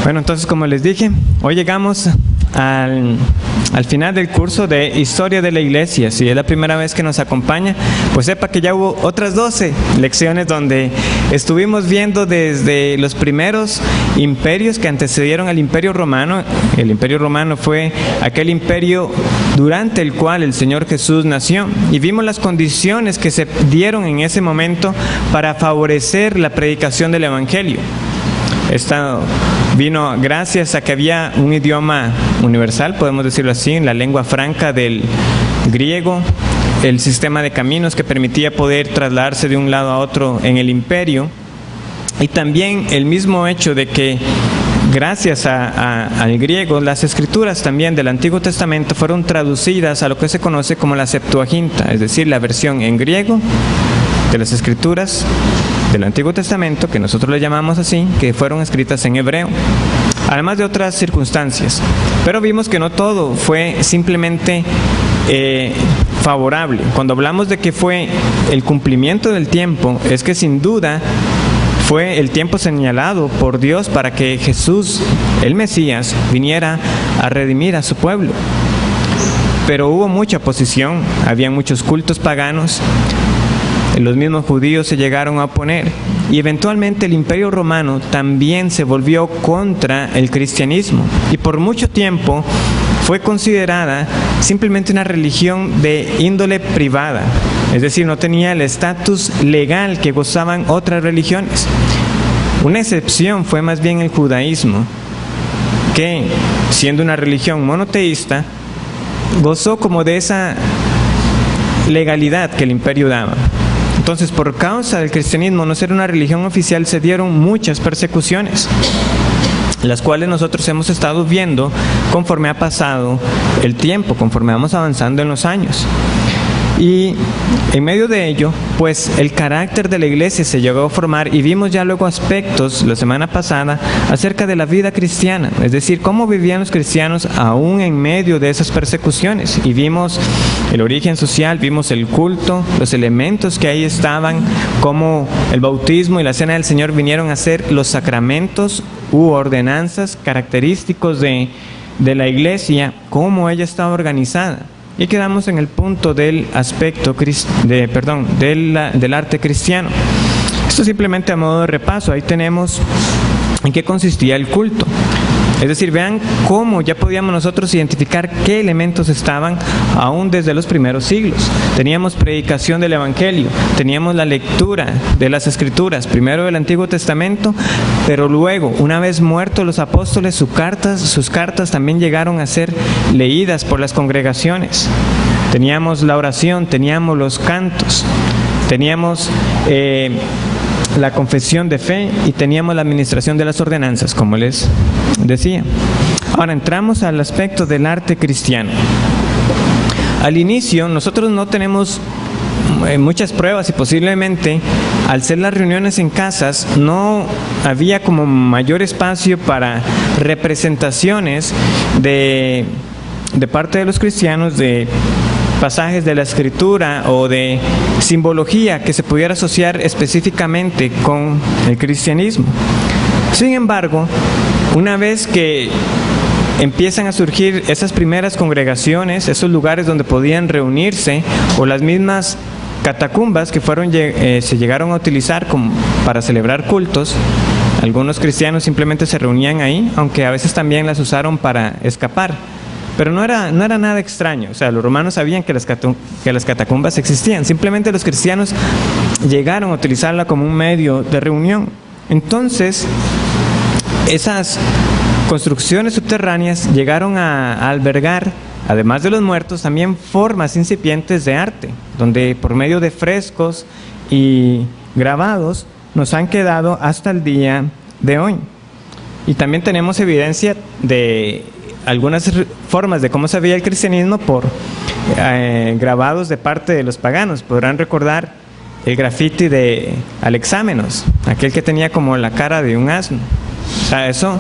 Bueno, entonces, como les dije, hoy llegamos al final del curso de Historia de la Iglesia. Si es la primera vez que nos acompaña, pues sepa que ya hubo otras 12 lecciones donde estuvimos viendo desde los primeros imperios que antecedieron al Imperio Romano. El Imperio Romano fue aquel imperio durante el cual el Señor Jesús nació, y vimos las condiciones que se dieron en ese momento para favorecer la predicación del Evangelio. Esto vino gracias a que había un idioma universal, podemos decirlo así, la lengua franca del griego, el sistema de caminos que permitía poder trasladarse de un lado a otro en el imperio, y también el mismo hecho de que gracias al griego, las escrituras también del Antiguo Testamento fueron traducidas a lo que se conoce como la Septuaginta, es decir, la versión en griego de las escrituras del Antiguo Testamento, que nosotros le llamamos así, que fueron escritas en hebreo, además de otras circunstancias. Pero vimos que no todo fue simplemente favorable. Cuando hablamos de que fue el cumplimiento del tiempo, es que sin duda fue el tiempo señalado por Dios para que Jesús, el Mesías, viniera a redimir a su pueblo. Pero hubo mucha oposición, había muchos cultos paganos, los mismos judíos se llegaron a oponer, y eventualmente el Imperio Romano también se volvió contra el cristianismo, y por mucho tiempo fue considerada simplemente una religión de índole privada, es decir, no tenía el estatus legal que gozaban otras religiones. Una excepción fue más bien el judaísmo, que siendo una religión monoteísta, gozó como de esa legalidad que el imperio daba. Entonces, por causa del cristianismo no ser una religión oficial, se dieron muchas persecuciones, las cuales nosotros hemos estado viendo conforme ha pasado el tiempo, conforme vamos avanzando en los años. Y en medio de ello, pues el carácter de la iglesia se llegó a formar, y vimos ya luego aspectos la semana pasada acerca de la vida cristiana, es decir, cómo vivían los cristianos aún en medio de esas persecuciones, y vimos el origen social, vimos el culto, los elementos que ahí estaban, cómo el bautismo y la cena del Señor vinieron a ser los sacramentos u ordenanzas característicos de la iglesia, cómo ella estaba organizada. Y quedamos en el punto del aspecto del arte cristiano. Esto simplemente a modo de repaso. Ahí tenemos en qué consistía el culto. Es decir, vean cómo ya podíamos nosotros identificar qué elementos estaban aún desde los primeros siglos. Teníamos predicación del Evangelio, teníamos la lectura de las Escrituras, primero del Antiguo Testamento, pero luego, una vez muertos los apóstoles, sus cartas también llegaron a ser leídas por las congregaciones. Teníamos la oración, teníamos los cantos, teníamos la confesión de fe, y teníamos la administración de las ordenanzas, como les decía. Ahora entramos al aspecto del arte cristiano. Al inicio nosotros no tenemos muchas pruebas, y posiblemente al ser las reuniones en casas no había como mayor espacio para representaciones de parte de los cristianos de pasajes de la Escritura o de simbología que se pudiera asociar específicamente con el cristianismo. Sin embargo, una vez que empiezan a surgir esas primeras congregaciones, esos lugares donde podían reunirse, o las mismas catacumbas que se llegaron a utilizar para celebrar cultos, algunos cristianos simplemente se reunían ahí, aunque a veces también las usaron para escapar. Pero no era nada extraño. O sea, los romanos sabían que las catacumbas existían. Simplemente los cristianos llegaron a utilizarla como un medio de reunión. Entonces, esas construcciones subterráneas llegaron a albergar, además de los muertos, también formas incipientes de arte, donde por medio de frescos y grabados nos han quedado hasta el día de hoy. Y también tenemos evidencia de algunas formas de cómo se veía el cristianismo por grabados de parte de los paganos. Podrán recordar el grafiti de Alexámenos, aquel que tenía como la cara de un asno. O sea, eso,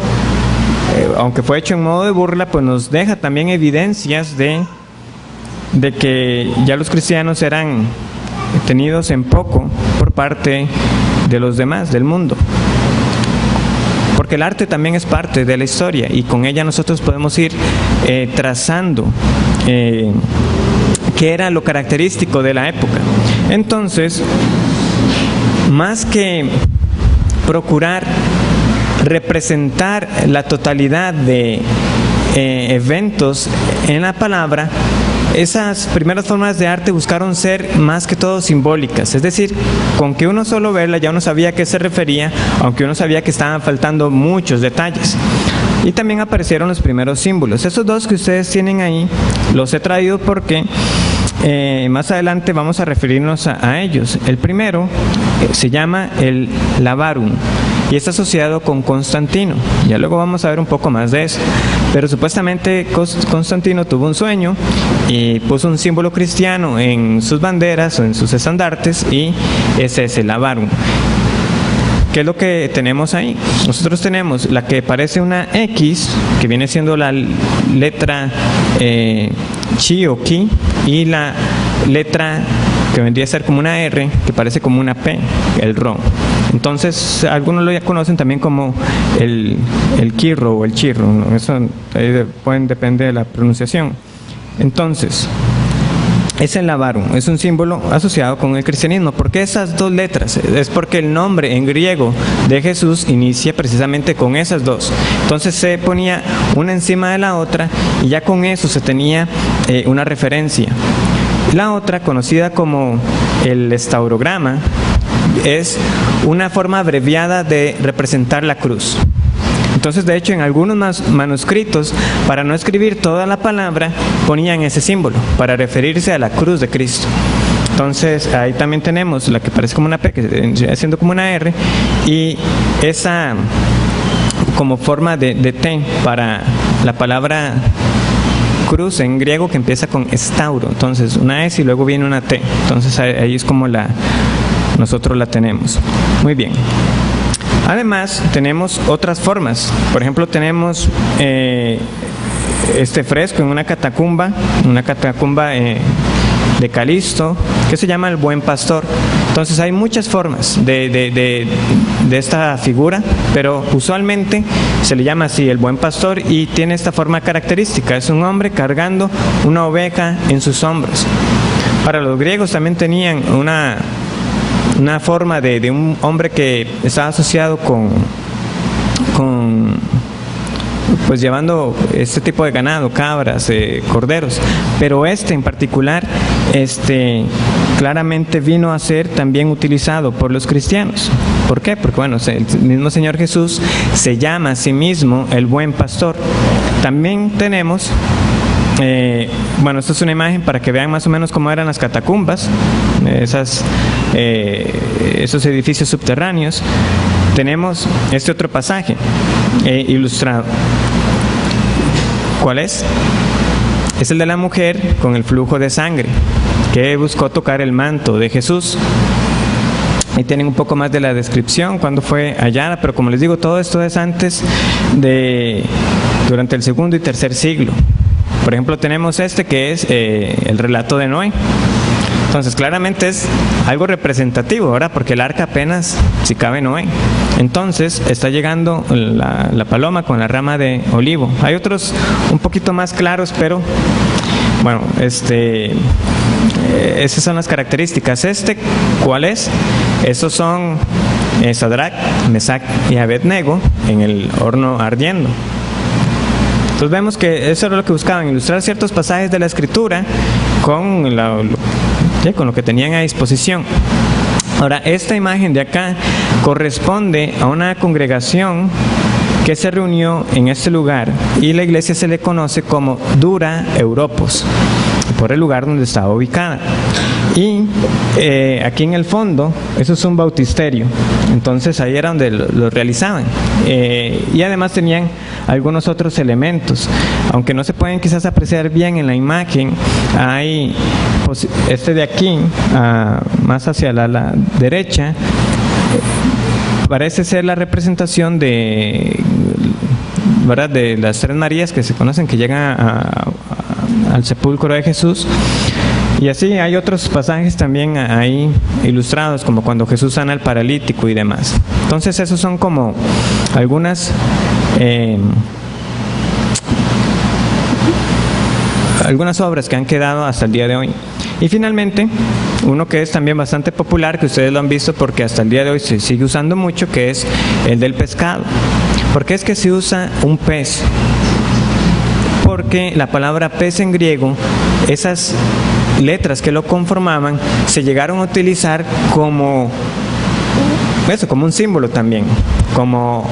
aunque fue hecho en modo de burla, pues nos deja también evidencias de que ya los cristianos eran tenidos en poco por parte de los demás, del mundo. porque el arte también es parte de la historia y con ella nosotros podemos ir trazando qué era lo característico de la época. Entonces, más que procurar representar la totalidad de eventos en la palabra, esas primeras formas de arte buscaron ser más que todo simbólicas, es decir, con que uno solo verla ya uno sabía a qué se refería, aunque uno sabía que estaban faltando muchos detalles. Y también aparecieron los primeros símbolos. Esos dos que ustedes tienen ahí los he traído porque más adelante vamos a referirnos a ellos. El primero se llama el Labarum y está asociado con Constantino. Ya luego vamos a ver un poco más de eso. Pero supuestamente Constantino tuvo un sueño y puso un símbolo cristiano en sus banderas o en sus estandartes, y ese es el Labarum. ¿Qué es lo que tenemos ahí? Nosotros tenemos la que parece una X, que viene siendo la letra Chi o Ki, y la letra que vendría a ser como una R, que parece como una P, el Ro. Entonces, algunos lo ya conocen también como el Kirro o el Chirro, ¿no? Eso depende de la pronunciación. Entonces, es el Labarum, es un símbolo asociado con el cristianismo. ¿Por qué esas dos letras? Es porque el nombre en griego de Jesús inicia precisamente con esas dos. Entonces se ponía una encima de la otra y ya con eso se tenía una referencia. La otra, conocida como el estaurograma, es una forma abreviada de representar la cruz. Entonces, de hecho, en algunos manuscritos, para no escribir toda la palabra, ponían ese símbolo, para referirse a la cruz de Cristo. Entonces, ahí también tenemos la que parece como una P, que sigue siendo como una R, y esa como forma de T para la palabra cruz en griego, que empieza con estauro. Entonces, una S y luego viene una T. Entonces, ahí es como nosotros la tenemos. Muy bien. Además, tenemos otras formas. Por ejemplo, tenemos este fresco en una catacumba de Calisto, que se llama el Buen Pastor. Entonces, hay muchas formas de esta figura, pero usualmente se le llama así, el Buen Pastor, y tiene esta forma característica. Es un hombre cargando una oveja en sus hombros. Para los griegos también tenían una forma de un hombre que estaba asociado con pues llevando este tipo de ganado, cabras, corderos, pero en particular claramente vino a ser también utilizado por los cristianos. ¿Por qué? Porque bueno, el mismo Señor Jesús se llama a sí mismo el Buen Pastor. También tenemos bueno, esta es una imagen para que vean más o menos cómo eran las catacumbas, esos edificios subterráneos. Tenemos este otro pasaje ilustrado. ¿Cuál es? Es el de la mujer con el flujo de sangre, que buscó tocar el manto de Jesús. Ahí tienen un poco más de la descripción, cuando fue hallada, pero como les digo, todo esto es durante el segundo y tercer siglo. Por ejemplo, tenemos que es el relato de Noé. Entonces, claramente es algo representativo, ¿verdad? Porque el arca apenas si cabe Noé. Entonces, está llegando la paloma con la rama de olivo. Hay otros un poquito más claros, pero bueno, esas son las características. ¿Cuál es? Esos son Sadrach, Mesach y Abednego en el horno ardiendo. Entonces vemos que eso era lo que buscaban, ilustrar ciertos pasajes de la Escritura con lo que tenían a disposición. Ahora, esta imagen de acá corresponde a una congregación que se reunió en este lugar, y la iglesia se le conoce como Dura Europos, por el lugar donde estaba ubicada. Y aquí en el fondo, eso es un bautisterio. Entonces ahí era donde lo realizaban. Y además tenían algunos otros elementos. Aunque no se pueden quizás apreciar bien en la imagen, hay de aquí, más hacia la derecha, parece ser la representación ¿verdad?, de las tres Marías que se conocen, que llegan al sepulcro de Jesús. Y así hay otros pasajes también ahí ilustrados, como cuando Jesús sana al paralítico y demás. Entonces esos son como algunas obras que han quedado hasta el día de hoy. Y finalmente, uno que es también bastante popular, que ustedes lo han visto porque hasta el día de hoy se sigue usando mucho, que es el del pescado. ¿Por qué es que se usa un pez? Porque la palabra pez en griego, esas letras que lo conformaban, se llegaron a utilizar como un símbolo también, como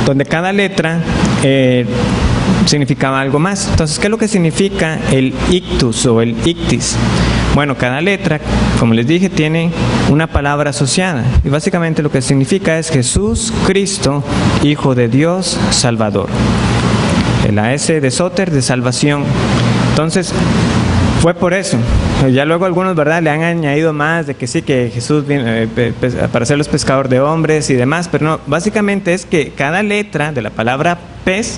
donde cada letra significaba algo más. Entonces, ¿qué es lo que significa el ictus o el ictis? Bueno, cada letra, como les dije, tiene una palabra asociada. Y básicamente lo que significa es Jesús, Cristo, Hijo de Dios, Salvador. La S de Soter, de salvación. Entonces, fue por eso. Ya luego algunos, ¿verdad?, le han añadido más de que sí, que Jesús vino para ser los pescadores de hombres y demás, pero no, básicamente es que cada letra de la palabra pez,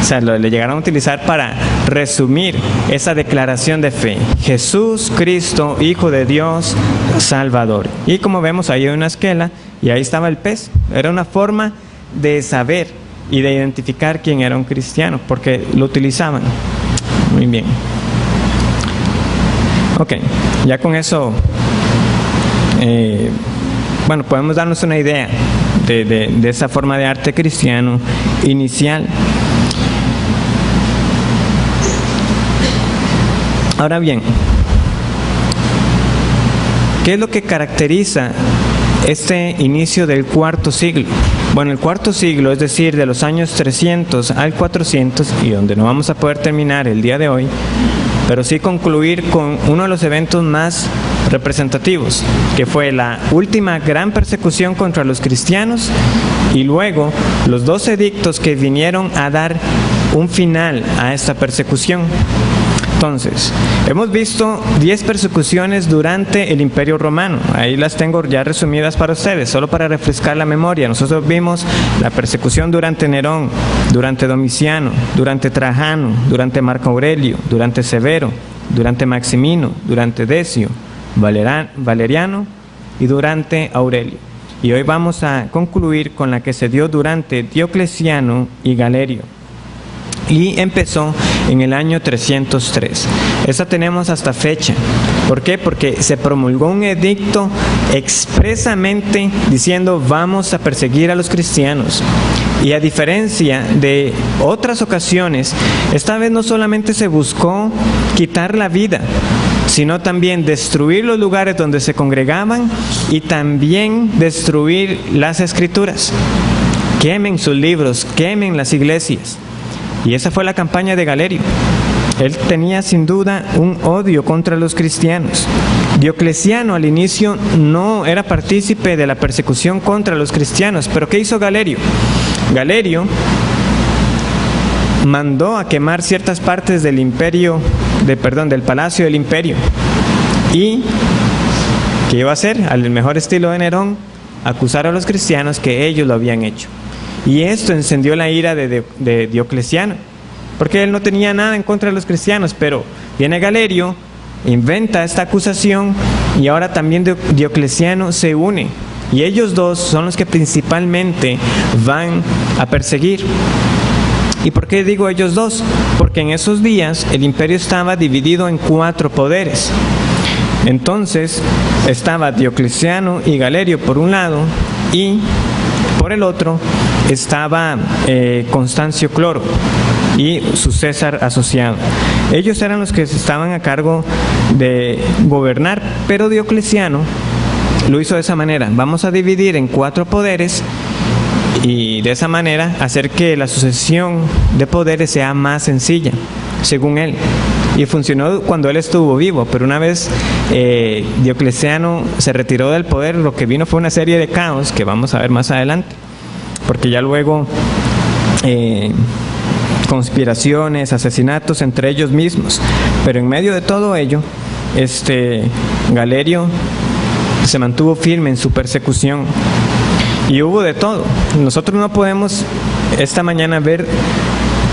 o sea, le llegaron a utilizar para resumir esa declaración de fe. Jesús, Cristo, Hijo de Dios, Salvador. Y como vemos, ahí hay una esquela y ahí estaba el pez. Era una forma de saber y de identificar quién era un cristiano, porque lo utilizaban. Muy bien. Ok, ya con eso, bueno, podemos darnos una idea de esa forma de arte cristiano inicial. Ahora bien, ¿qué es lo que caracteriza este inicio del cuarto siglo? Bueno, el cuarto siglo, es decir, de los años 300 al 400, y donde no vamos a poder terminar el día de hoy, pero sí concluir con uno de los eventos más representativos, que fue la última gran persecución contra los cristianos y luego los 2 edictos que vinieron a dar un final a esta persecución. Entonces, hemos visto 10 persecuciones durante el Imperio Romano. Ahí las tengo ya resumidas para ustedes, solo para refrescar la memoria. Nosotros vimos la persecución durante Nerón, durante Domiciano, durante Trajano, durante Marco Aurelio, durante Severo, durante Maximino, durante Decio, Valeriano y durante Aurelio. Y hoy vamos a concluir con la que se dio durante Diocleciano y Galerio. Y empezó en el año 303. Esa tenemos hasta fecha. ¿Por qué? Porque se promulgó un edicto expresamente diciendo vamos a perseguir a los cristianos. Y a diferencia de otras ocasiones, esta vez no solamente se buscó quitar la vida, sino también destruir los lugares donde se congregaban y también destruir las escrituras. Quemen sus libros, quemen las iglesias. Y esa fue la campaña de Galerio. Él tenía sin duda un odio contra los cristianos. Diocleciano al inicio no era partícipe de la persecución contra los cristianos, pero ¿qué hizo Galerio? Galerio mandó a quemar ciertas partes del del palacio del imperio. ¿Y qué iba a hacer? Al mejor estilo de Nerón, acusar a los cristianos que ellos lo habían hecho. Y esto encendió la ira de Diocleciano, porque él no tenía nada en contra de los cristianos, pero viene Galerio, inventa esta acusación y ahora también Diocleciano se une. Y ellos dos son los que principalmente van a perseguir. ¿Y por qué digo ellos dos? Porque en esos días el imperio estaba dividido en 4 poderes. Entonces estaba Diocleciano y Galerio por un lado y por el otro estaba Constancio Cloro y su César asociado. Ellos eran los que estaban a cargo de gobernar, pero Diocleciano lo hizo de esa manera. Vamos a dividir en 4 poderes y de esa manera hacer que la sucesión de poderes sea más sencilla, según él. Y funcionó cuando él estuvo vivo, pero una vez Diocleciano se retiró del poder, lo que vino fue una serie de caos que vamos a ver más adelante, porque ya luego conspiraciones, asesinatos entre ellos mismos. Pero en medio de todo ello, Galerio se mantuvo firme en su persecución y hubo de todo. Nosotros no podemos esta mañana ver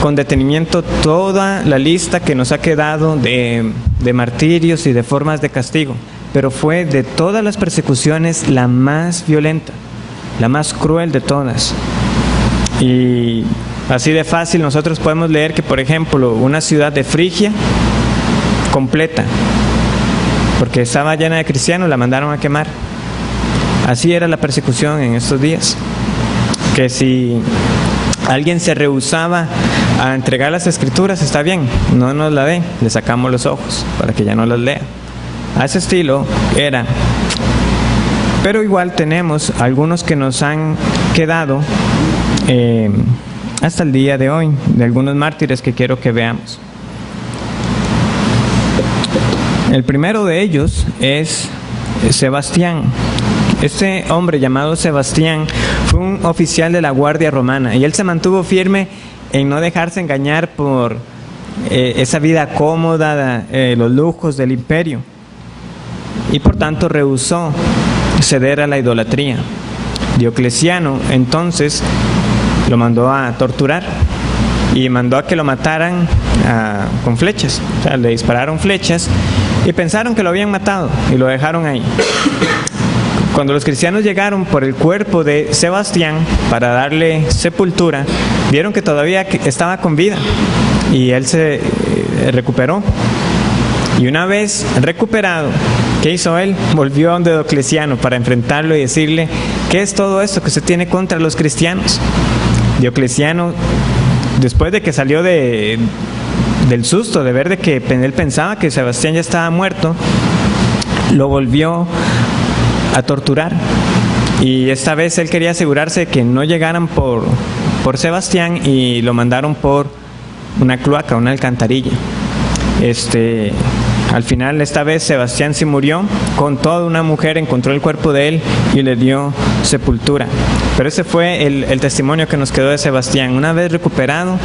con detenimiento toda la lista que nos ha quedado de martirios y de formas de castigo, pero fue de todas las persecuciones la más violenta, la más cruel de todas. Y así de fácil nosotros podemos leer que, por ejemplo, una ciudad de Frigia completa, porque estaba llena de cristianos, la mandaron a quemar. Así era la persecución en estos días, que si alguien se rehusaba a entregar las escrituras, está bien, no nos la dé, le sacamos los ojos para que ya no las lea. A ese estilo era. Pero igual tenemos algunos que nos han quedado hasta el día de hoy, de algunos mártires que quiero que veamos. El primero de ellos es Sebastián. Este hombre llamado Sebastián fue un oficial de la Guardia Romana y él se mantuvo firme en no dejarse engañar por esa vida cómoda, los lujos del imperio, y por tanto rehusó ceder a la idolatría. Diocleciano entonces lo mandó a torturar y mandó a que lo mataran con flechas. O sea, le dispararon flechas y pensaron que lo habían matado y lo dejaron ahí. Cuando los cristianos llegaron por el cuerpo de Sebastián para darle sepultura, vieron que todavía estaba con vida y él se recuperó. Y una vez recuperado, ¿qué hizo él? Volvió a donde Diocleciano para enfrentarlo y decirle: ¿qué es todo esto que usted tiene contra los cristianos? Diocleciano, después de que salió del susto de ver de que él pensaba que Sebastián ya estaba muerto, lo volvió a torturar. Y esta vez él quería asegurarse de que no llegaran por Sebastián y lo mandaron por una cloaca, una alcantarilla. Al final, esta vez Sebastián sí murió. Con toda una mujer encontró el cuerpo de él y le dio sepultura. Pero ese fue el testimonio que nos quedó de Sebastián. Una vez recuperado,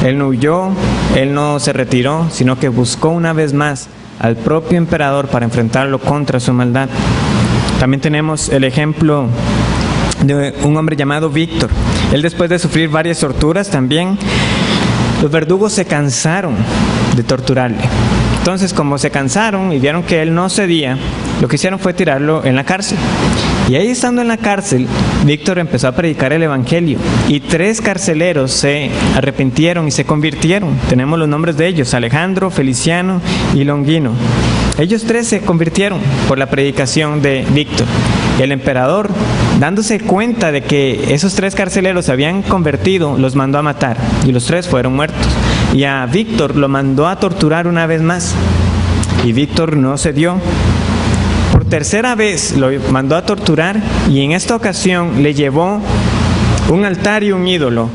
él no huyó, él no se retiró, sino que buscó una vez más al propio emperador para enfrentarlo contra su maldad. También tenemos el ejemplo de un hombre llamado Víctor. Él, después de sufrir varias torturas también, los verdugos se cansaron de torturarle. Entonces, como se cansaron y vieron que él no cedía, lo que hicieron fue tirarlo en la cárcel. Y ahí, estando en la cárcel, Víctor empezó a predicar el evangelio y 3 carceleros se arrepintieron y se convirtieron. Tenemos los nombres de ellos: Alejandro, Feliciano y Longino. Ellos 3 se convirtieron por la predicación de Víctor. Y el emperador, dándose cuenta de que esos 3 carceleros se habían convertido, los mandó a matar y los 3 fueron muertos. Y a Víctor lo mandó a torturar una vez más y Víctor no cedió. Por tercera vez lo mandó a torturar y en esta ocasión le llevó un altar y un ídolo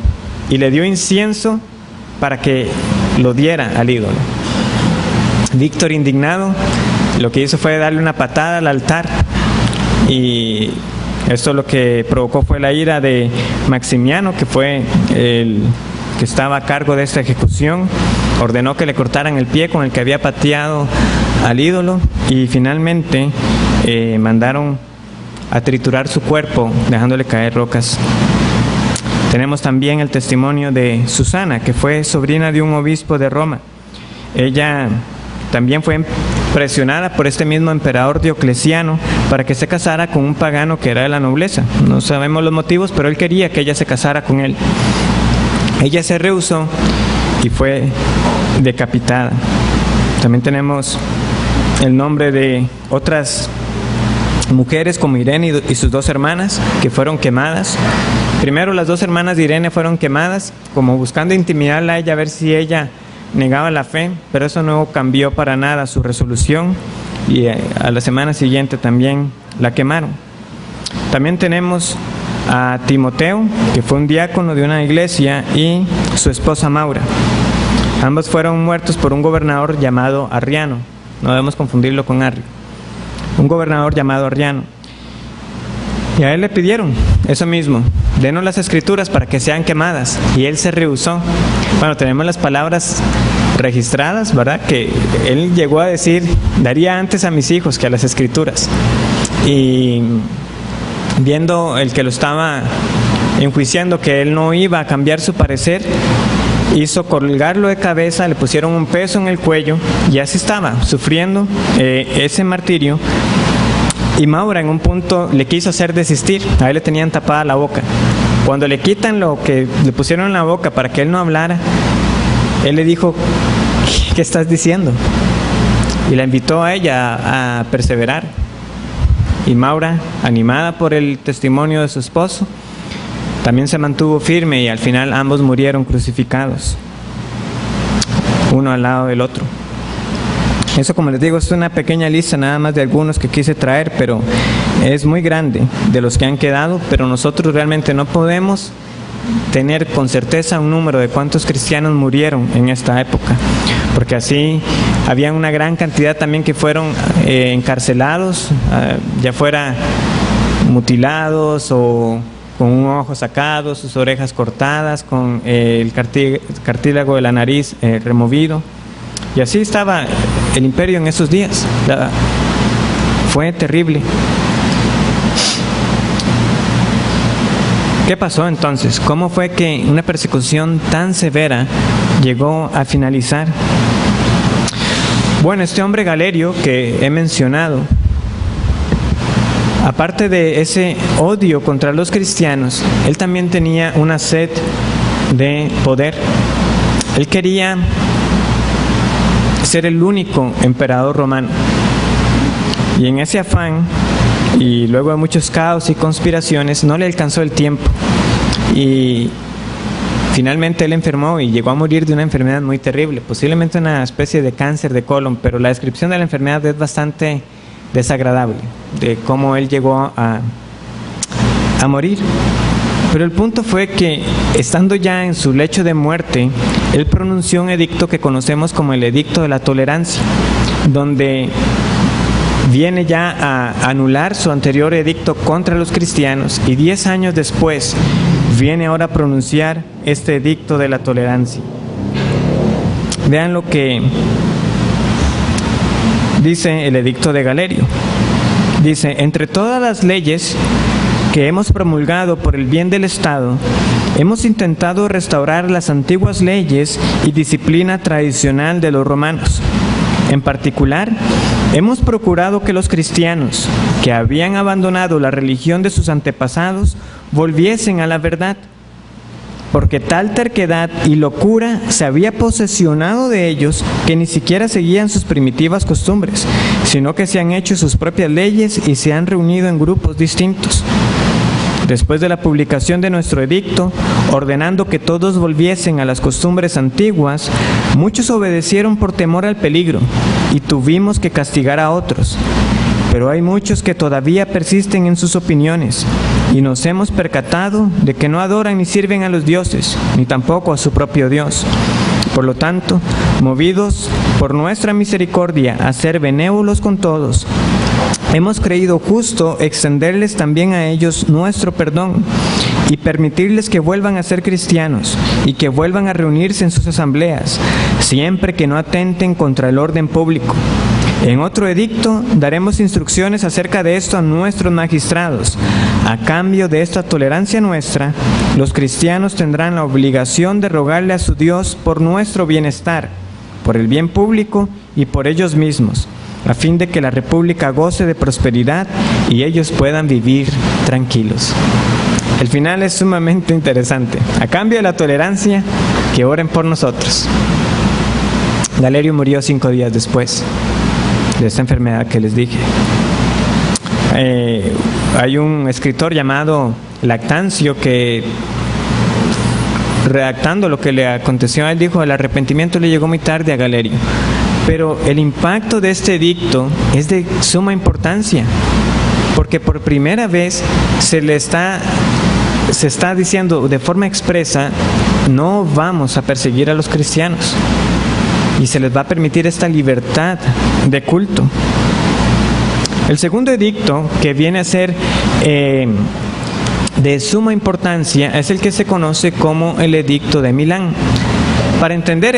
y le dio incienso para que lo diera al ídolo. Víctor, indignado, lo que hizo fue darle una patada al altar, y esto lo que provocó fue la ira de Maximiano, que fue el que estaba a cargo de esta ejecución. Ordenó que le cortaran el pie con el que había pateado al ídolo y finalmente mandaron a triturar su cuerpo, dejándole caer rocas. Tenemos también el testimonio de Susana, que fue sobrina de un obispo de Roma. Ella también fue presionada por este mismo emperador Diocleciano para que se casara con un pagano que era de la nobleza. No sabemos los motivos, pero él quería que ella se casara con él. Ella se rehusó y fue decapitada. También tenemos el nombre de otras mujeres como Irene y sus 2 hermanas que fueron quemadas. Primero, las 2 hermanas de Irene fueron quemadas como buscando intimidarla a ella, a ver si ella negaba la fe, pero eso no cambió para nada su resolución, y a la semana siguiente también la quemaron. También tenemos a Timoteo, que fue un diácono de una iglesia, y su esposa Maura. Ambos fueron muertos por un gobernador llamado Arriano. No debemos confundirlo con Arrio. Un gobernador llamado Arriano. Y a él le pidieron eso mismo: denos las escrituras para que sean quemadas, y él se rehusó. Bueno, tenemos las palabras registradas, ¿verdad? Que él llegó a decir: daría antes a mis hijos que a las escrituras. Y viendo el que lo estaba enjuiciando que él no iba a cambiar su parecer, hizo colgarlo de cabeza, le pusieron un peso en el cuello y así estaba, sufriendo ese martirio. Y Maura en un punto le quiso hacer desistir, a él le tenían tapada la boca. Cuando le quitan lo que le pusieron en la boca para que él no hablara, él le dijo: ¿qué estás diciendo? Y la invitó a ella a perseverar. Y Maura, animada por el testimonio de su esposo, también se mantuvo firme y al final ambos murieron crucificados, uno al lado del otro. Eso, como les digo, es una pequeña lista nada más de algunos que quise traer, pero es muy grande de los que han quedado, pero nosotros realmente no podemos tener con certeza un número de cuántos cristianos murieron en esta época, porque así había una gran cantidad también que fueron encarcelados, ya fuera mutilados o con un ojo sacado, sus orejas cortadas, con el cartílago de la nariz removido. Y así estaba el imperio en esos días. Fue terrible. ¿Qué pasó entonces? ¿Cómo fue que una persecución tan severa llegó a finalizar? Bueno, este hombre Galerio que he mencionado, aparte de ese odio contra los cristianos, él también tenía una sed de poder. Él quería ser el único emperador romano. Y en ese afán, y luego de muchos caos y conspiraciones, no le alcanzó el tiempo. Y finalmente él enfermó y llegó a morir de una enfermedad muy terrible, posiblemente una especie de cáncer de colon, pero la descripción de la enfermedad es bastante desagradable, de cómo él llegó a morir. Pero el punto fue que, estando ya en su lecho de muerte, él pronunció un edicto que conocemos como el Edicto de la Tolerancia, donde viene ya a anular su anterior edicto contra los cristianos, y 10 años después viene ahora a pronunciar este Edicto de la Tolerancia. Vean lo que dice el Edicto de Galerio. Dice: entre todas las leyes que hemos promulgado por el bien del Estado, hemos intentado restaurar las antiguas leyes y disciplina tradicional de los romanos. En particular, hemos procurado que los cristianos, que habían abandonado la religión de sus antepasados, volviesen a la verdad, porque tal terquedad y locura se había posesionado de ellos que ni siquiera seguían sus primitivas costumbres, sino que se han hecho sus propias leyes y se han reunido en grupos distintos. Después de la publicación de nuestro edicto, ordenando que todos volviesen a las costumbres antiguas, muchos obedecieron por temor al peligro y tuvimos que castigar a otros. Pero hay muchos que todavía persisten en sus opiniones y nos hemos percatado de que no adoran ni sirven a los dioses, ni tampoco a su propio Dios. Por lo tanto, movidos por nuestra misericordia a ser benévolos con todos, hemos creído justo extenderles también a ellos nuestro perdón y permitirles que vuelvan a ser cristianos y que vuelvan a reunirse en sus asambleas, siempre que no atenten contra el orden público. En otro edicto daremos instrucciones acerca de esto a nuestros magistrados. A cambio de esta tolerancia nuestra, los cristianos tendrán la obligación de rogarle a su Dios por nuestro bienestar, por el bien público y por ellos mismos, a fin de que la República goce de prosperidad y ellos puedan vivir tranquilos. El final es sumamente interesante. A cambio de la tolerancia, que oren por nosotros. Galerio murió 5 días después de esta enfermedad que les dije. Hay un escritor llamado Lactancio que, redactando lo que le aconteció a él, dijo: el arrepentimiento le llegó muy tarde a Galerio. Pero el impacto de este edicto es de suma importancia, porque por primera vez se está diciendo de forma expresa: no vamos a perseguir a los cristianos, y se les va a permitir esta libertad de culto. El segundo edicto, que viene a ser de suma importancia, es el que se conoce como el Edicto de Milán. Para entender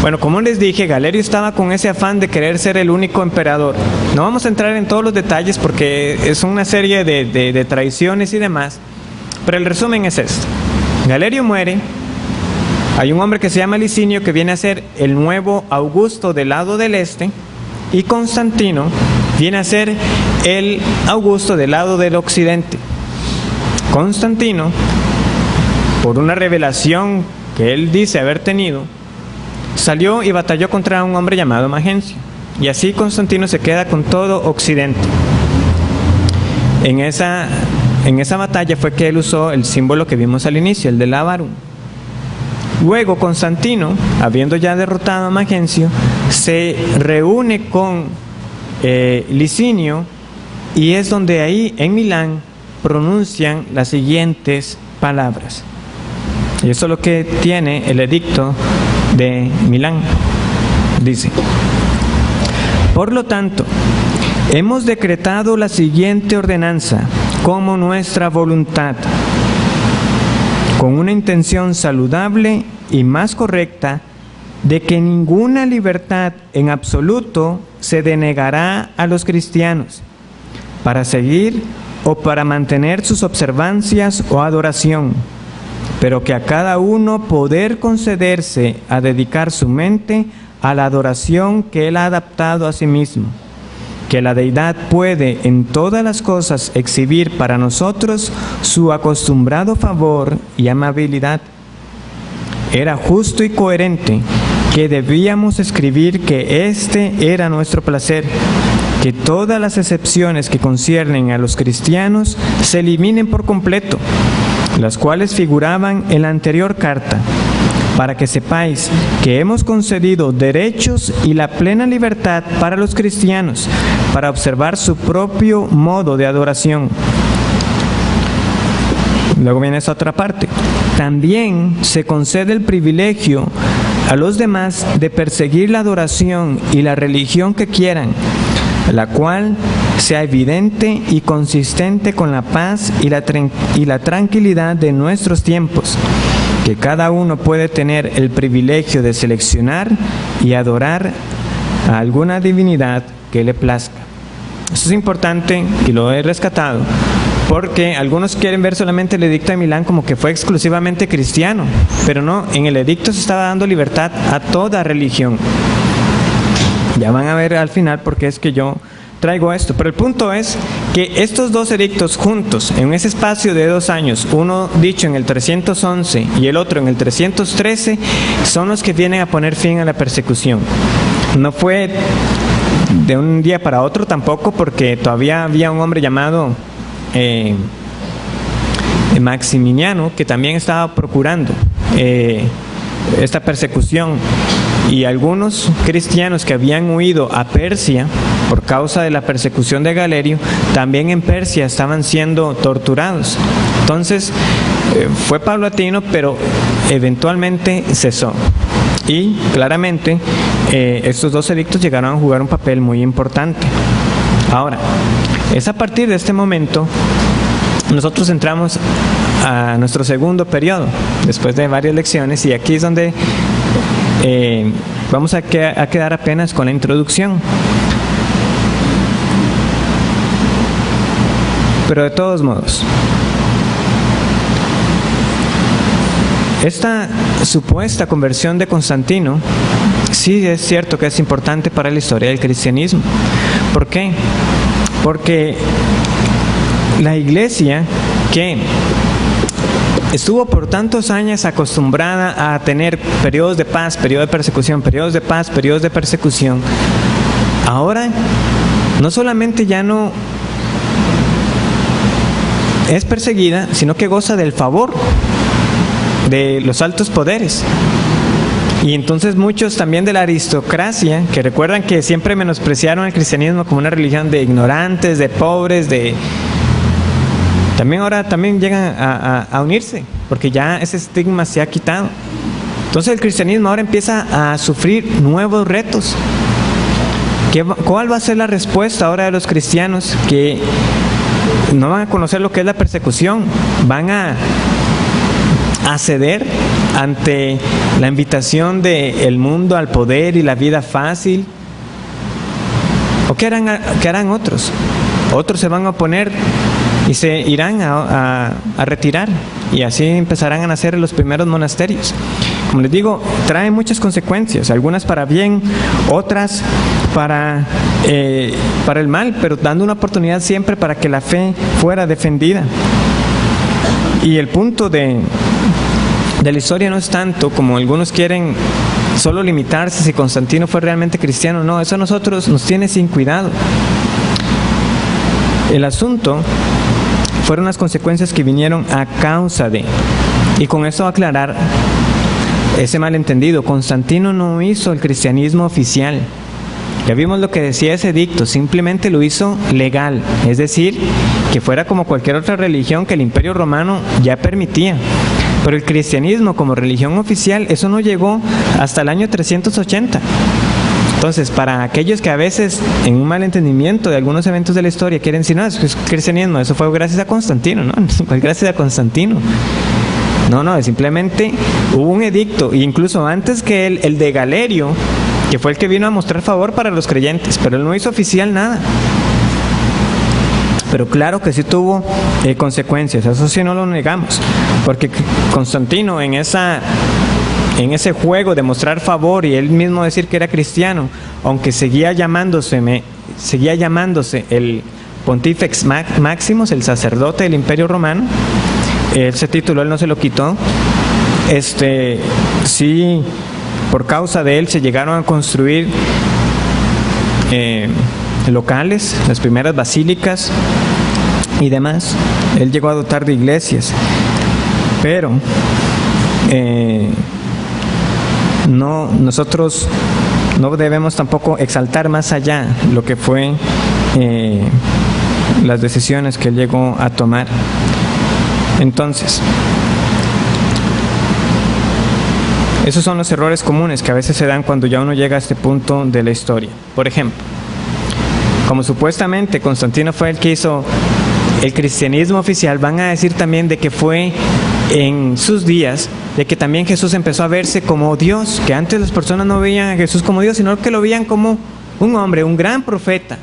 bueno, como les dije, Galerio estaba con ese afán de querer ser el único emperador. No vamos a entrar en todos los detalles porque es una serie de tradiciones y demás, pero el resumen es esto. Galerio muere Hay un hombre que se llama Licinio, que viene a ser el nuevo Augusto del lado del este, y Constantino viene a ser el Augusto del lado del occidente. Constantino, por una revelación que él dice haber tenido, salió y batalló contra un hombre llamado Magencio, y así Constantino se queda con todo occidente. En esa batalla fue que él usó el símbolo que vimos al inicio, el del Avarum. Luego Constantino, habiendo ya derrotado a Magencio, se reúne con Licinio, y es donde ahí en Milán pronuncian las siguientes palabras. Y eso es lo que tiene el edicto de Milán. Dice: por lo tanto, hemos decretado la siguiente ordenanza como nuestra voluntad, con una intención saludable y más correcta de que ninguna libertad en absoluto se denegará a los cristianos para seguir o para mantener sus observancias o adoración, pero que a cada uno poder concederse a dedicar su mente a la adoración que él ha adaptado a sí mismo, que la deidad puede en todas las cosas exhibir para nosotros su acostumbrado favor y amabilidad. Era justo y coherente que debíamos escribir que este era nuestro placer, que todas las excepciones que conciernen a los cristianos se eliminen por completo, las cuales figuraban en la anterior carta, para que sepáis que hemos concedido derechos y la plena libertad para los cristianos, para observar su propio modo de adoración. Luego viene esa otra parte. También se concede el privilegio a los demás de perseguir la adoración y la religión que quieran, la cual sea evidente y consistente con la paz y la tranquilidad de nuestros tiempos, que cada uno puede tener el privilegio de seleccionar y adorar a alguna divinidad que le plazca. Esto es importante y lo he rescatado, porque algunos quieren ver solamente el edicto de Milán como que fue exclusivamente cristiano, pero no, en el edicto se estaba dando libertad a toda religión. Ya van a ver al final por qué es que yo traigo esto, pero el punto es que estos dos edictos juntos, en ese espacio de 2 años, uno dicho en el 311 y el otro en el 313, son los que vienen a poner fin a la persecución. No fue de un día para otro tampoco, porque todavía había un hombre llamado Maximiniano, que también estaba procurando esta persecución, y algunos cristianos que habían huido a Persia por causa de la persecución de Galerio, también en Persia estaban siendo torturados. Entonces fue paulatino, pero eventualmente cesó, y claramente estos dos edictos llegaron a jugar un papel muy importante. Ahora, es a partir de este momento nosotros entramos a nuestro segundo periodo, después de varias lecciones, y aquí es donde vamos a quedar apenas con la introducción. Pero de todos modos, esta supuesta conversión de Constantino sí es cierto que es importante para la historia del cristianismo. ¿Por qué? Porque la iglesia, que estuvo por tantos años acostumbrada a tener periodos de paz, periodos de persecución, periodos de paz, periodos de persecución, ahora no solamente ya no es perseguida, sino que goza del favor de los altos poderes. Y entonces muchos también de la aristocracia, que recuerdan que siempre menospreciaron el cristianismo como una religión de ignorantes, de pobres, también ahora también llegan a unirse, porque ya ese estigma se ha quitado. Entonces el cristianismo ahora empieza a sufrir nuevos retos. ¿Cuál va a ser la respuesta ahora de los cristianos que no van a conocer lo que es la persecución? ¿Van a ceder ante la invitación del mundo al poder y la vida fácil? ¿O qué harán otros? Otros se van a oponer y se irán a retirar, y así empezarán a nacer los primeros monasterios. Como les digo, trae muchas consecuencias, algunas para bien, otras para el mal, pero dando una oportunidad siempre para que la fe fuera defendida. Y el punto de la historia no es tanto como algunos quieren solo limitarse si Constantino fue realmente cristiano. No, eso a nosotros nos tiene sin cuidado. El asunto fueron las consecuencias que vinieron a causa de. Y con esto aclarar ese malentendido. Constantino no hizo el cristianismo oficial. Ya vimos lo que decía ese edicto, simplemente lo hizo legal, es decir, que fuera como cualquier otra religión que el Imperio Romano ya permitía. Pero el cristianismo como religión oficial, eso no llegó hasta el año 380. Entonces, para aquellos que a veces, en un malentendimiento de algunos eventos de la historia, quieren decir, no, es cristianismo, eso fue gracias a Constantino, no, fue gracias a Constantino. No, simplemente hubo un edicto, e incluso antes que el de Galerio, que fue el que vino a mostrar favor para los creyentes, pero él no hizo oficial nada. Pero claro que sí tuvo consecuencias, eso sí no lo negamos, porque Constantino en ese juego de mostrar favor y él mismo decir que era cristiano, aunque seguía llamándose el Pontifex Maximus, el sacerdote del Imperio Romano, ese título él no se lo quitó. Sí, por causa de él se llegaron a construir locales, las primeras basílicas y demás. Él llegó a dotar de iglesias, pero nosotros no debemos tampoco exaltar más allá lo que fue las decisiones que él llegó a tomar. Entonces, esos son los errores comunes que a veces se dan cuando ya uno llega a este punto de la historia. Por ejemplo, como supuestamente Constantino fue el que hizo el cristianismo oficial, van a decir también de que fue en sus días, de que también Jesús empezó a verse como Dios, que antes las personas no veían a Jesús como Dios, sino que lo veían como un hombre, un gran profeta.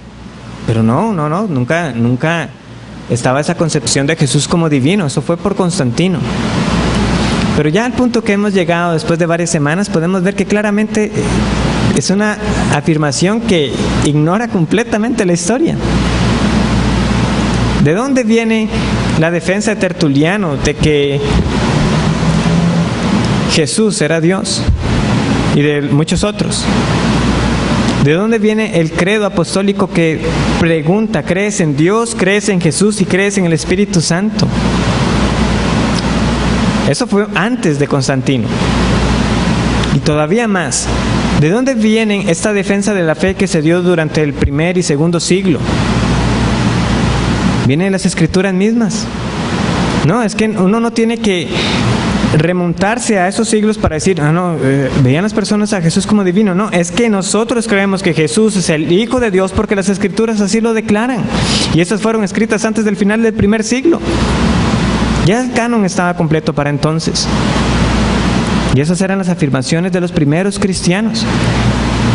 Pero nunca estaba esa concepción de Jesús como divino, eso fue por Constantino. Pero ya al punto que hemos llegado después de varias semanas, podemos ver que claramente es una afirmación que ignora completamente la historia. ¿De dónde viene la defensa de Tertuliano de que Jesús era Dios? Y de muchos otros. ¿De dónde viene el credo apostólico que pregunta, ¿crees en Dios, crees en Jesús y crees en el Espíritu Santo? Eso fue antes de Constantino. Y todavía más, ¿de dónde viene esta defensa de la fe que se dio durante el primer y segundo siglo? Viene de las Escrituras mismas. No, es que uno no tiene que remontarse a esos siglos para decir, veían las personas a Jesús como divino. No, es que nosotros creemos que Jesús es el Hijo de Dios porque las Escrituras así lo declaran. Y estas fueron escritas antes del final del primer siglo. Ya el canon estaba completo para entonces. Y esas eran las afirmaciones de los primeros cristianos.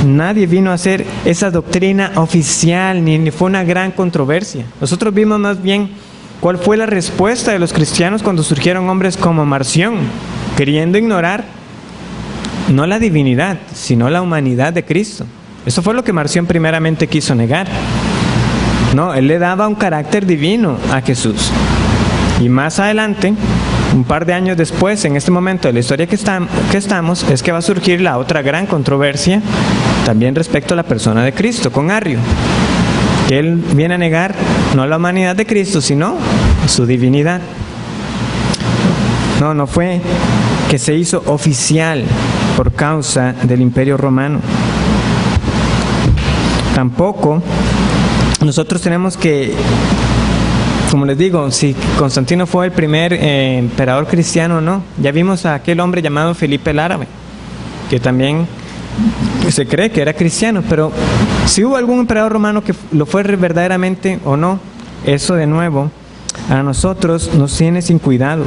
Nadie vino a hacer esa doctrina oficial, ni fue una gran controversia. Nosotros vimos más bien cuál fue la respuesta de los cristianos cuando surgieron hombres como Marción, queriendo ignorar no la divinidad, sino la humanidad de Cristo. Eso fue lo que Marción primeramente quiso negar. No, él le daba un carácter divino a Jesús. Y más adelante, un par de años después, en este momento de la historia que estamos, es que va a surgir la otra gran controversia, también respecto a la persona de Cristo, con Arrio. Que él viene a negar no la humanidad de Cristo, sino su divinidad. No fue que se hizo oficial por causa del Imperio Romano. Tampoco nosotros tenemos que, como les digo, si Constantino fue el primer emperador cristiano o no. Ya vimos a aquel hombre llamado Felipe el Árabe, que también se cree que era cristiano, pero si hubo algún emperador romano que lo fue verdaderamente o no, eso de nuevo a nosotros nos tiene sin cuidado,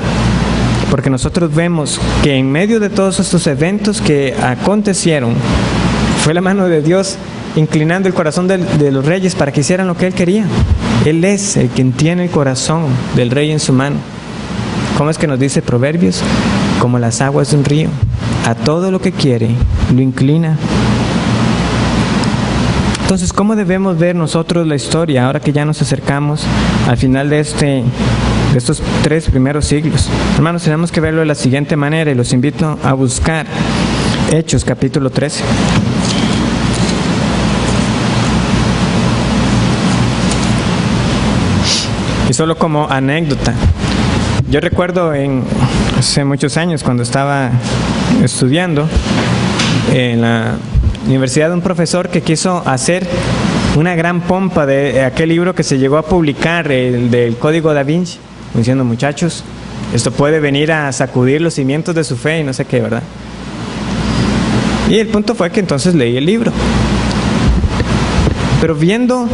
porque nosotros vemos que en medio de todos estos eventos que acontecieron, fue la mano de Dios inclinando el corazón de los reyes para que hicieran lo que él quería. Él es el quien tiene el corazón del rey en su mano. ¿Cómo es que nos dice Proverbios? Como las aguas de un río, a todo lo que quiere lo inclina. Entonces, ¿cómo debemos ver nosotros la historia ahora que ya nos acercamos al final de estos 3 primeros siglos? Hermanos, tenemos que verlo de la siguiente manera y los invito a buscar Hechos capítulo 13. Y solo como anécdota, yo recuerdo hace muchos años cuando estaba estudiando en la universidad, un profesor que quiso hacer una gran pompa de aquel libro que se llegó a publicar, el del Código Da Vinci, diciendo: muchachos, esto puede venir a sacudir los cimientos de su fe y no sé qué, ¿verdad? Y el punto fue que entonces leí el libro, pero viendo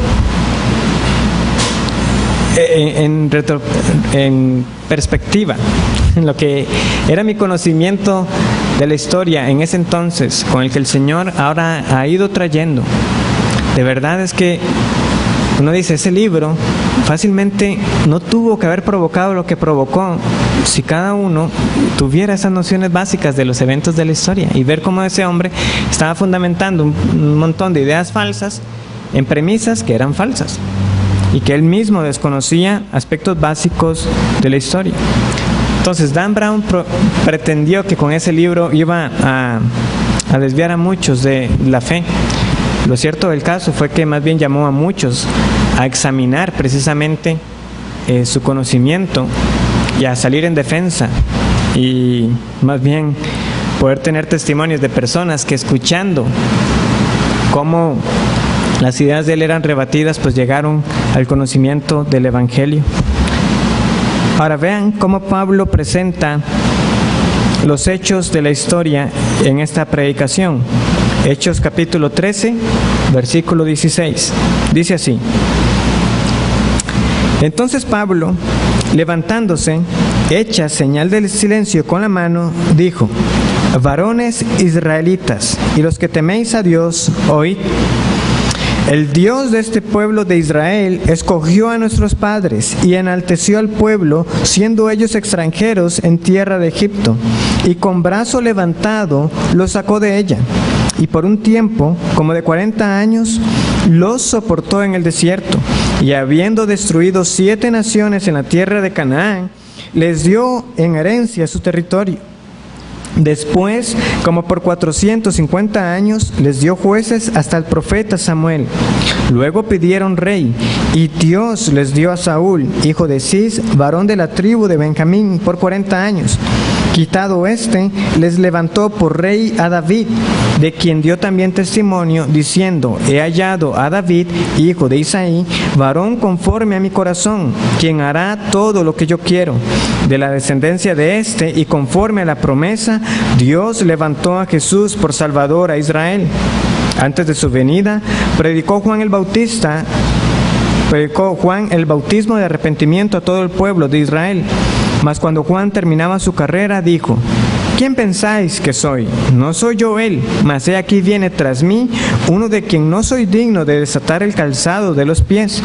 en perspectiva en lo que era mi conocimiento de la historia en ese entonces, con el que el Señor ahora ha ido trayendo, de verdad es que uno dice, ese libro fácilmente no tuvo que haber provocado lo que provocó si cada uno tuviera esas nociones básicas de los eventos de la historia, y ver cómo ese hombre estaba fundamentando un montón de ideas falsas en premisas que eran falsas, y que él mismo desconocía aspectos básicos de la historia. Entonces Dan Brown pretendió que con ese libro iba a desviar a muchos de la fe. Lo cierto del caso fue que más bien llamó a muchos a examinar precisamente su conocimiento y a salir en defensa, y más bien poder tener testimonios de personas que, escuchando cómo las ideas de él eran rebatidas, pues llegaron al conocimiento del Evangelio. Ahora vean cómo Pablo presenta los hechos de la historia en esta predicación. Hechos capítulo 13, versículo 16. Dice así: entonces Pablo, levantándose, hecha señal del silencio con la mano, dijo: varones israelitas, y los que teméis a Dios, oíd. El Dios de este pueblo de Israel escogió a nuestros padres y enalteció al pueblo, siendo ellos extranjeros en tierra de Egipto, y con brazo levantado los sacó de ella. Y por un tiempo, como de 40 años, los soportó en el desierto, y habiendo destruido 7 naciones en la tierra de Canaán, les dio en herencia su territorio. Después, como por 450 años, les dio jueces hasta el profeta Samuel. Luego pidieron rey, y Dios les dio a Saúl, hijo de Cis, varón de la tribu de Benjamín, por 40 años. Quitado éste, les levantó por rey a David, de quien dio también testimonio, diciendo: he hallado a David, hijo de Isaí, varón conforme a mi corazón, quien hará todo lo que yo quiero. De la descendencia de éste, y conforme a la promesa, Dios levantó a Jesús por Salvador a Israel. Antes de su venida, predicó Juan el bautismo de arrepentimiento a todo el pueblo de Israel. Mas cuando Juan terminaba su carrera, dijo: ¿quién pensáis que soy? No soy yo él, mas he aquí viene tras mí uno de quien no soy digno de desatar el calzado de los pies.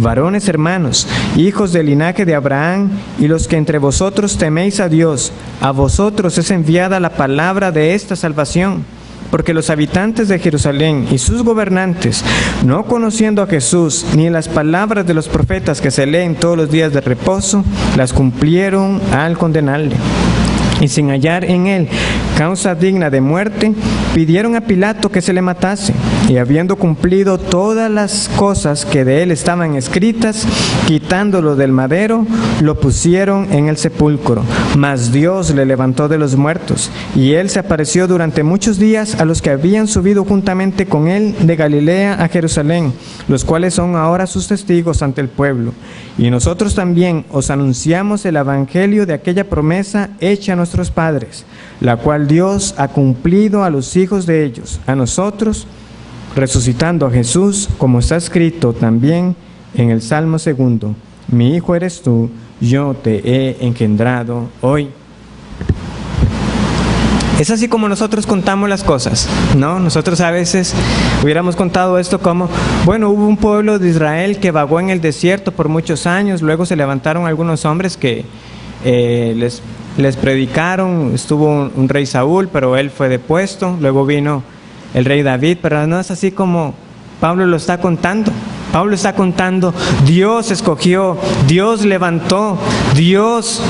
Varones hermanos, hijos del linaje de Abraham, y los que entre vosotros teméis a Dios, a vosotros es enviada la palabra de esta salvación. Porque los habitantes de Jerusalén y sus gobernantes, no conociendo a Jesús, ni las palabras de los profetas que se leen todos los días de reposo, las cumplieron al condenarle. Y sin hallar en él causa digna de muerte, pidieron a Pilato que se le matase. Y habiendo cumplido todas las cosas que de él estaban escritas, quitándolo del madero, lo pusieron en el sepulcro. Mas Dios le levantó de los muertos, y él se apareció durante muchos días a los que habían subido juntamente con él de Galilea a Jerusalén, los cuales son ahora sus testigos ante el pueblo. Y nosotros también os anunciamos el evangelio de aquella promesa hecha a nuestros padres, la cual Dios ha cumplido a los hijos de ellos, a nosotros, resucitando a Jesús, como está escrito también en el Salmo 2: mi hijo eres tú, yo te he engendrado hoy. Es así como nosotros contamos las cosas, ¿no? Nosotros a veces hubiéramos contado esto como, bueno, hubo un pueblo de Israel que vagó en el desierto por muchos años, luego se levantaron algunos hombres que les predicaron, estuvo un rey Saúl, pero él fue depuesto, luego vino el rey David, pero no es así como Pablo lo está contando. Pablo está contando, Dios escogió, Dios levantó, Dios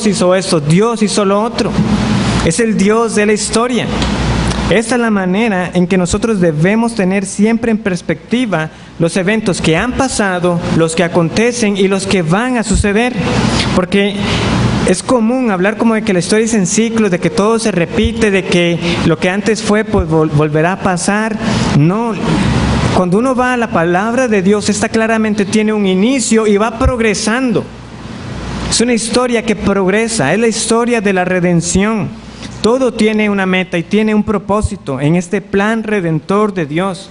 hizo esto, Dios hizo lo otro. Es el Dios de la historia. Esta es la manera en que nosotros debemos tener siempre en perspectiva los eventos que han pasado, los que acontecen y los que van a suceder. Porque es común hablar como de que la historia es en ciclos, de que todo se repite, de que lo que antes fue pues volverá a pasar. No, cuando uno va a la palabra de Dios, esta claramente tiene un inicio y va progresando. Es una historia que progresa, es la historia de la redención. Todo tiene una meta y tiene un propósito en este plan redentor de Dios.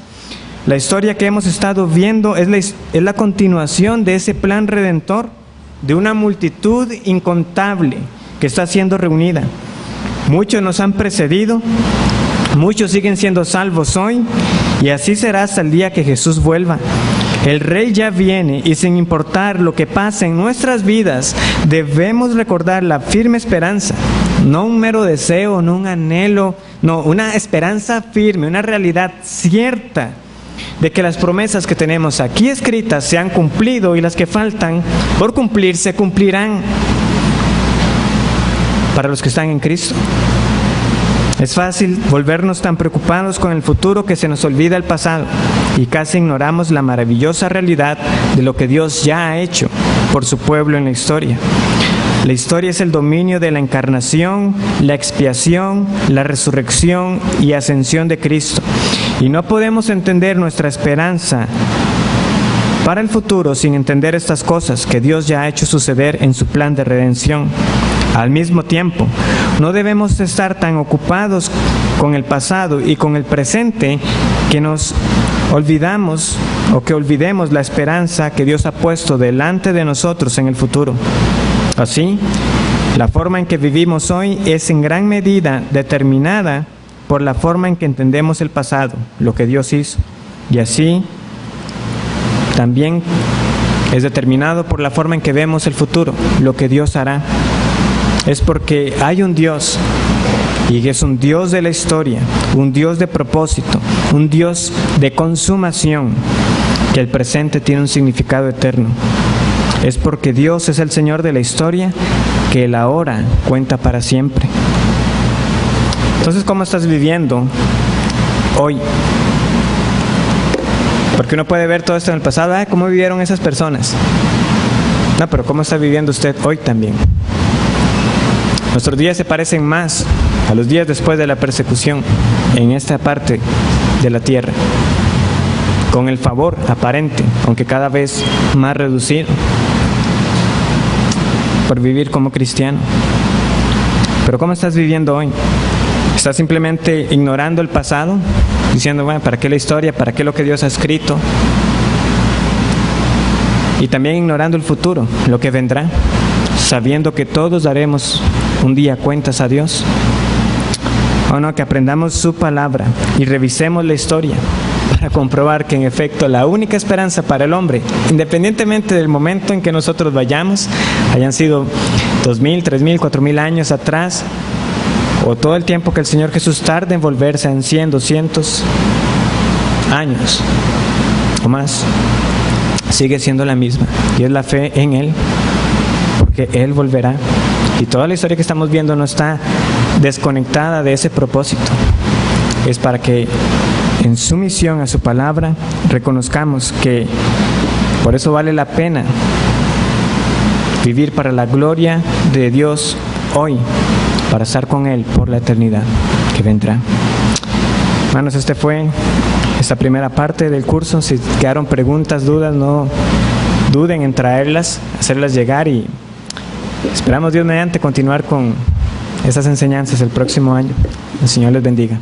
La historia que hemos estado viendo es la continuación de ese plan redentor, de una multitud incontable que está siendo reunida. Muchos nos han precedido, muchos siguen siendo salvos hoy, y así será hasta el día que Jesús vuelva. El Rey ya viene y sin importar lo que pase en nuestras vidas, debemos recordar la firme esperanza, no un mero deseo, no un anhelo, no, una esperanza firme, una realidad cierta de que las promesas que tenemos aquí escritas se han cumplido y las que faltan por cumplir se cumplirán para los que están en Cristo. Es fácil volvernos tan preocupados con el futuro que se nos olvida el pasado y casi ignoramos la maravillosa realidad de lo que Dios ya ha hecho por su pueblo en la historia. La historia es el dominio de la encarnación, la expiación, la resurrección y ascensión de Cristo. Y no podemos entender nuestra esperanza para el futuro sin entender estas cosas que Dios ya ha hecho suceder en su plan de redención. Al mismo tiempo, no debemos estar tan ocupados con el pasado y con el presente que nos olvidamos o que olvidemos la esperanza que Dios ha puesto delante de nosotros en el futuro. Así, la forma en que vivimos hoy es en gran medida determinada por la forma en que entendemos el pasado, lo que Dios hizo, y así también es determinado por la forma en que vemos el futuro, lo que Dios hará. Es porque hay un Dios, y es un Dios de la historia, un Dios de propósito, un Dios de consumación, que el presente tiene un significado eterno. Es porque Dios es el Señor de la historia, que el ahora cuenta para siempre. Entonces, ¿cómo estás viviendo hoy? Porque uno puede ver todo esto en el pasado, ¿cómo vivieron esas personas? No, pero ¿cómo está viviendo usted hoy también? Nuestros días se parecen más a los días después de la persecución en esta parte de la tierra, con el favor aparente, aunque cada vez más reducido, por vivir como cristiano. Pero ¿cómo estás viviendo hoy? ¿Estás simplemente ignorando el pasado? Diciendo, bueno, ¿para qué la historia? ¿Para qué lo que Dios ha escrito? Y también ignorando el futuro, lo que vendrá, sabiendo que todos daremos un día cuentas a Dios. O no, que aprendamos su palabra y revisemos la historia para comprobar que en efecto la única esperanza para el hombre, independientemente del momento en que nosotros vayamos, hayan sido 2000, 3000, 4000 años atrás, o todo el tiempo que el Señor Jesús tarde en volverse en 100, 200 años o más, sigue siendo la misma, y es la fe en Él, porque Él volverá. Y toda la historia que estamos viendo no está desconectada de ese propósito. Es para que en sumisión a su palabra reconozcamos que por eso vale la pena vivir para la gloria de Dios hoy, para estar con Él por la eternidad que vendrá. Hermanos, esta fue esta primera parte del curso. Si quedaron preguntas, dudas, no duden en traerlas, hacerlas llegar, y esperamos Dios mediante continuar con estas enseñanzas el próximo año. El Señor les bendiga.